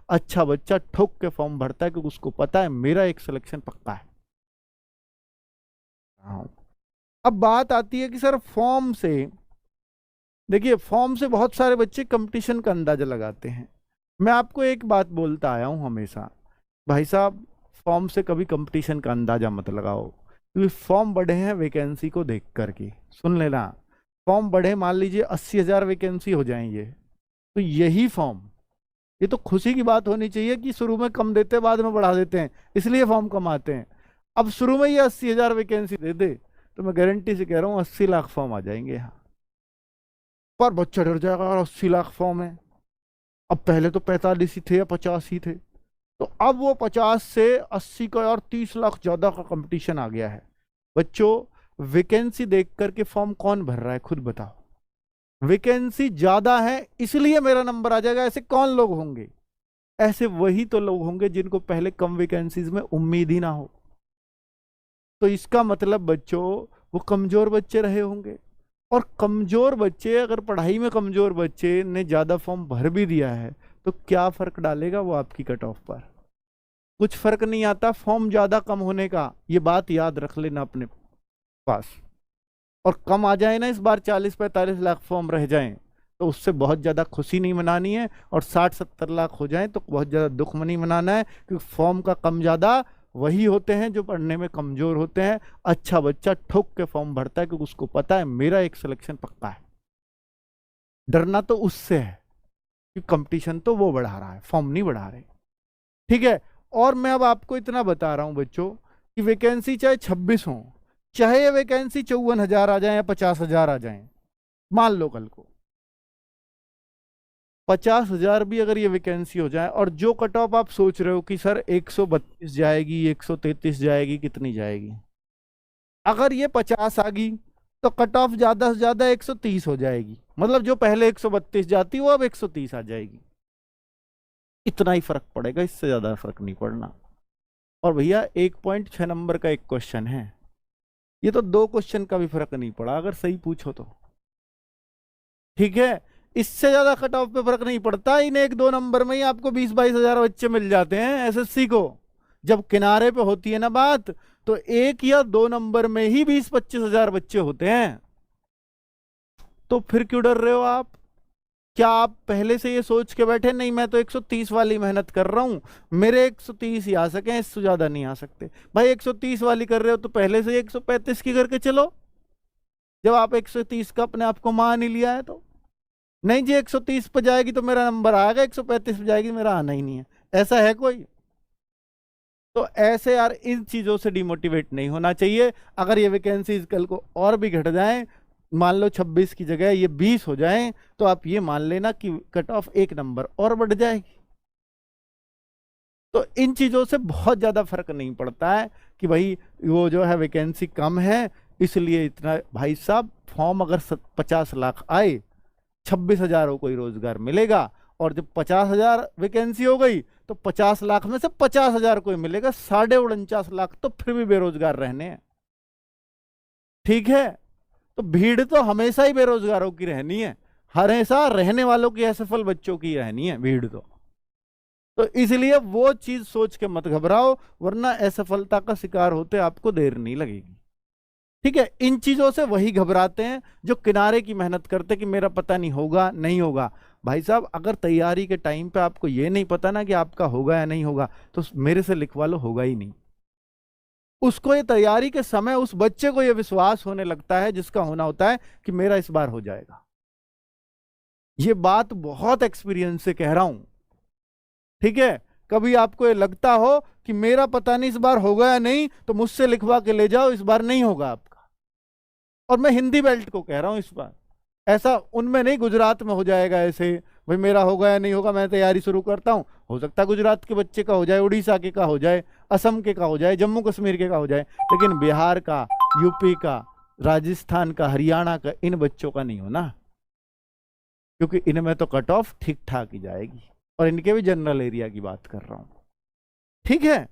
अच्छा बच्चा ठोक के फॉर्म भरता है क्योंकि उसको पता है मेरा एक सिलेक्शन पक्का है। हाँ। अब बात आती है कि सर फॉर्म से, देखिए फॉर्म से बहुत सारे बच्चे कंपटीशन का अंदाजा लगाते हैं। मैं आपको एक बात बोलता आया हूं हमेशा, भाई साहब फॉर्म से कभी कंपटीशन का अंदाजा मत लगाओ, क्योंकि फॉर्म बढ़े हैं वैकेंसी को देख करके। सुन लेना, फॉर्म बढ़े, मान लीजिए 80,000 वैकेंसी हो जाएंगे, तो यही फॉर्म, ये तो खुशी की बात होनी चाहिए कि शुरू में कम देते बाद में बढ़ा देते हैं, इसलिए फॉर्म कम आते हैं। अब शुरू में ये 80,000 वैकेंसी दे दे तो मैं गारंटी से कह रहा हूँ 80 लाख फॉर्म आ जाएंगे यहाँ पर। बच्चा डर जाएगा और 80 लाख फॉर्म है। अब पहले तो 45 ही थे या 50 ही थे, तो अब वो 50 से 80 का और 30 लाख ज्यादा का कंपटीशन आ गया है। बच्चों वैकेंसी देख करके फॉर्म कौन भर रहा है खुद बताओ। वैकेंसी ज्यादा है इसलिए मेरा नंबर आ जाएगा, ऐसे कौन लोग होंगे? ऐसे वही तो लोग होंगे जिनको पहले कम वैकेंसीज में उम्मीद ही ना हो। तो इसका मतलब बच्चों वो कमजोर बच्चे रहे होंगे, और कमजोर बच्चे, अगर पढ़ाई में कमजोर बच्चे ने ज्यादा फॉर्म भर भी दिया है तो क्या फर्क डालेगा वो आपकी कट ऑफ पर? कुछ फर्क नहीं आता फॉर्म ज्यादा कम होने का, ये बात याद रख लेना अपने पास। और कम आ जाए ना, इस बार 40-45 लाख फॉर्म रह जाएं तो उससे बहुत ज्यादा खुशी नहीं मनानी है, और 60-70 लाख हो जाए तो बहुत ज्यादा दुख नहीं मनाना है, क्योंकि फॉर्म का कम ज्यादा वही होते हैं जो पढ़ने में कमजोर होते हैं। अच्छा बच्चा ठोक के फॉर्म भरता है क्योंकि उसको पता है मेरा एक सिलेक्शन पक्का है। डरना तो उससे है कि कंपटीशन तो वो बढ़ा रहा है, फॉर्म नहीं बढ़ा रहे। ठीक है, और मैं अब आपको इतना बता रहा हूं बच्चों कि वैकेंसी चाहे 26 हो, चाहे ये वैकेंसी 54,000 आ जाए या 50,000 आ जाए, मान लो कल को 50,000 भी अगर ये वैकेंसी हो जाए, और जो कट ऑफ आप सोच रहे हो कि सर 132 जाएगी, 133 जाएगी, कितनी जाएगी, अगर ये 50 आ गई तो कट ऑफ ज्यादा से ज्यादा 130 हो जाएगी। मतलब जो पहले 132 जाती वो अब 130 आ जाएगी। इतना ही फर्क पड़ेगा, इससे ज्यादा फर्क नहीं पड़ना। और भैया 1.6 नंबर का एक क्वेश्चन है, ये तो 2 क्वेश्चन का भी फर्क नहीं पड़ा अगर सही पूछो तो। ठीक है, इससे ज्यादा कट ऑफ पे फर्क नहीं पड़ता। इन 1-2 नंबर में ही आपको 20-22 हजार बच्चे मिल जाते हैं एसएससी को। जब किनारे पे होती है ना बात, तो 1 या 2 नंबर में ही 20-25 हजार बच्चे होते हैं। तो फिर क्यों डर रहे हो आप? क्या आप पहले से ये सोच के बैठे नहीं मैं तो 130 वाली मेहनत कर रहा हूं, मेरे 130 ही आ सके, इससे ज्यादा नहीं आ सकते? भाई 130 वाली कर रहे हो तो पहले से 135 की करके चलो, जब आप 130 का अपने आप को मान ही लिया है तो। नहीं जी 130 पे जाएगी तो मेरा नंबर आएगा, 135 पे जाएगी मेरा आना ही नहीं है, ऐसा है कोई? तो ऐसे यार इन चीजों से डिमोटिवेट नहीं होना चाहिए। अगर ये वैकेंसीज कल को और भी घट जाएं, मान लो 26 की जगह ये 20 हो जाएं, तो आप ये मान लेना कि कट ऑफ 1 नंबर और बढ़ जाएगी। तो इन चीजों से बहुत ज्यादा फर्क नहीं पड़ता है कि भाई वो जो है वैकेंसी कम है इसलिए इतना। भाई साहब फॉर्म अगर 50 लाख आए, 26,000 को कोई रोजगार मिलेगा, और जब 50,000 वैकेंसी हो गई तो 50 लाख में से 50,000 को ही मिलेगा, 49.5 लाख तो फिर भी बेरोजगार रहने हैं। ठीक है, तो भीड़ तो हमेशा ही बेरोजगारों की रहनी है, हमेशा रहने वालों की, असफल बच्चों की रहनी है भीड़ तो इसलिए वो चीज सोच के मत घबराओ, वरना असफलता का शिकार होते आपको देर नहीं लगेगी। ठीक है, इन चीजों से वही घबराते हैं जो किनारे की मेहनत करते कि मेरा पता नहीं होगा नहीं होगा। भाई साहब अगर तैयारी के टाइम पे आपको ये नहीं पता ना कि आपका होगा या नहीं होगा, तो मेरे से लिखवा लो, होगा ही नहीं। उसको ये तैयारी के समय उस बच्चे को ये विश्वास होने लगता है जिसका होना होता है कि मेरा इस बार हो जाएगा। ये बात बहुत एक्सपीरियंस से कह रहा हूं। ठीक है, कभी आपको ये लगता हो कि मेरा पता नहीं इस बार होगा या नहीं, तो मुझसे लिखवा के ले जाओ, इस बार नहीं होगा आपका। और मैं हिंदी बेल्ट को कह रहा हूं इस बार, ऐसा उनमें नहीं गुजरात में हो जाएगा ऐसे, भाई मेरा होगा या नहीं होगा, मैं तैयारी शुरू करता हूं, हो सकता है गुजरात के बच्चे का हो जाए, उड़ीसा के का हो जाए, असम के का हो जाए, जम्मू कश्मीर के का हो जाए, लेकिन बिहार का, यूपी का, राजस्थान का, हरियाणा का, इन बच्चों का नहीं होना, क्योंकि इनमें तो कट ऑफ ठीक ठाक ही जाएगी। और इनके भी जनरल एरिया की बात कर रहा हूं। ठीक है,